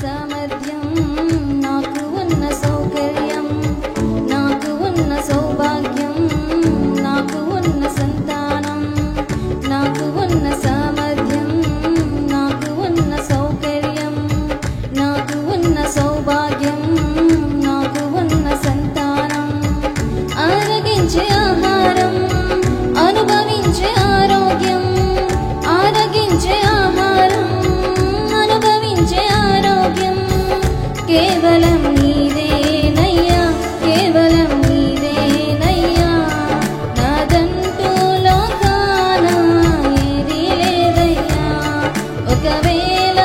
సామర్థ్యం, నాకు ఉన్న సౌకర్యం, నాకు ఉన్న సౌభాగ్యం, నాకు ఉన్న సంతానం, నాకు ఉన్న సామర్థ్యం, నాకు ఉన్న సౌకర్యం, నాకు ఉన్న సౌభాగ్యం, నాకు ఉన్న సంతానం, ఆరగించే ఆహారం, అనుభవించే ఆరోగ్యం, ఆరగించే ఆహారం, అనుభవించే ఆరోగ్యం, కేవలం నీదేనయ్యా, కేవలం నీదేనయ్యా, నాదంటూ లోకాన ఏదీ లేదయ్యా. ఒకవేళ